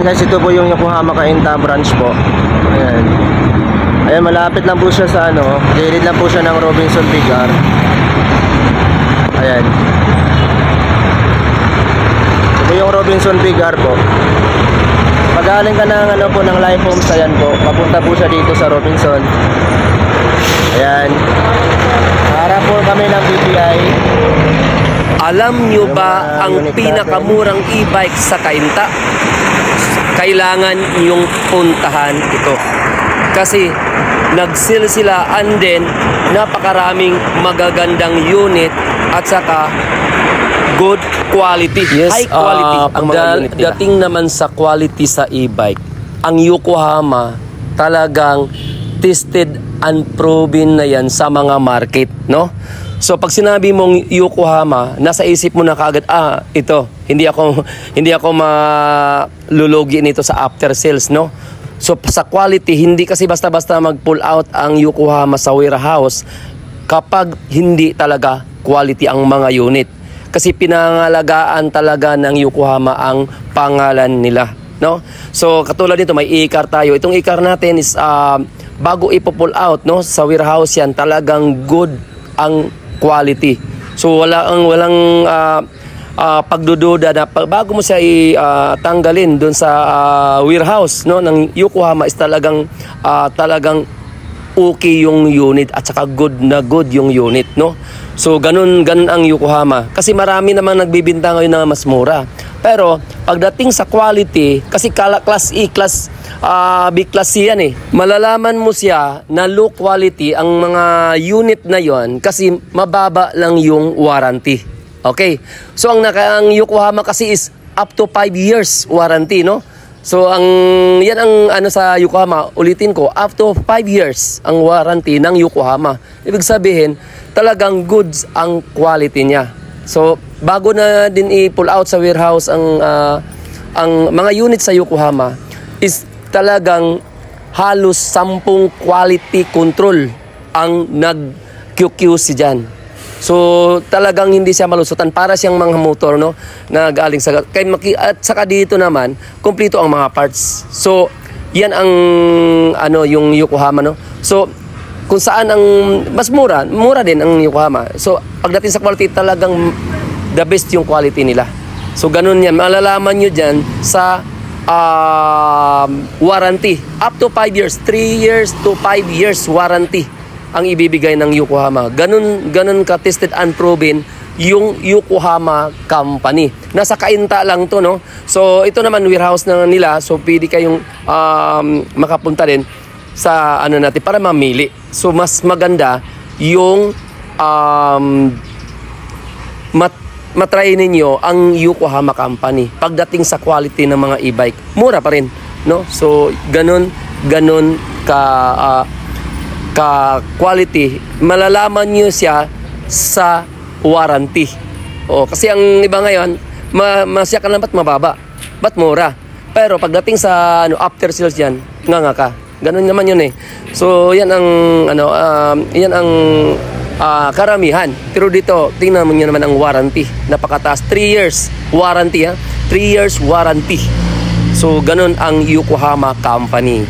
guys, ito po yung Yokohama Cainta branch po. Ayan. Ayan, malapit lang po siya sa ano, gilid lang po siya ng Robinson Pigar. Ayan. Ito yung Robinson Pigar po. Pagaling ka ng ano po ng Life Homes, ayan po. Papunta po siya dito sa Robinson. Ayan. Harap po kami ng BPI. Alam nyo ba ang pinakamurang e-bike sa Cainta? Kailangan yung puntahan ito. Kasi nag-sale sila and then napakaraming magagandang unit at saka good quality. Yes, high quality ang mga unit nila. Dating naman sa quality sa e-bike, ang Yokohama talagang tested and proven na yan sa mga market, no? So pag sinabi mong Yokohama, nasa isip mo na kaagad, ito, hindi ako malulugi nito sa after sales, no? So sa quality, hindi kasi basta-basta mag-pull out ang Yokohama sa warehouse kapag hindi talaga quality ang mga unit. Kasi pinangalagaan talaga ng Yokohama ang pangalan nila, no? So katulad nito, may e-car tayo. Itong e-car natin is bago ipo-pull out, no, sa warehouse yan, talagang good ang quality. So walang pagdududa na bago mo siya tanggalin doon sa warehouse, no, ng Yokohama is talagang okay yung unit at saka good yung unit, no. So ganun ang Yokohama. Kasi marami namang nagbibinta ngayon na mas mura. Pero pagdating sa quality, kasi class E, class B class C yan eh. Malalaman mo siya na low quality ang mga unit na yon kasi mababa lang yung warranty. Okay? So ang Yokohama kasi is up to 5 years warranty, no? So yan ang ano sa Yokohama, ulitin ko, up to 5 years ang warranty ng Yokohama. Ibig sabihin, talagang goods ang quality niya. So bago na din i-pull out sa warehouse ang mga unit sa Yokohama is talagang halos 10 quality control ang nag-QQC dyan. So talagang hindi siya malusutan, para siyang mga motor, no, na galing sa at saka dito naman kumpleto ang mga parts. So yan ang ano yung Yokohama, no. So kung saan ang mas mura din ang Yokohama. So pagdating sa quality, talagang the best yung quality nila. So ganun yan, malalaman nyo dyan sa warranty. Up to 5 years, 3 years to 5 years warranty ang ibibigay ng Yokohama. Ganun ka-tested and proven yung Yokohama company. Nasa Cainta lang to, no? So ito naman warehouse na nila, so pwede kayong makapunta din sa ano natin para mamili. So mas maganda yung matry ninyo ang Yokohama company pagdating sa quality ng mga e-bike. Mura pa rin, no? So ganun ka quality. Malalaman niyo siya sa warranty. Kasi ang iba ngayon, masya ka lang ba't mababa? Ba't mura? Pero pagdating sa after sales yan, nga ka. Ganun naman yun eh. So yan ang karamihan. Pero dito, tingnan mo nyo naman ang warranty. Napakataas. 3 years warranty, ha? 3 years warranty. So ganun ang Yokohama company.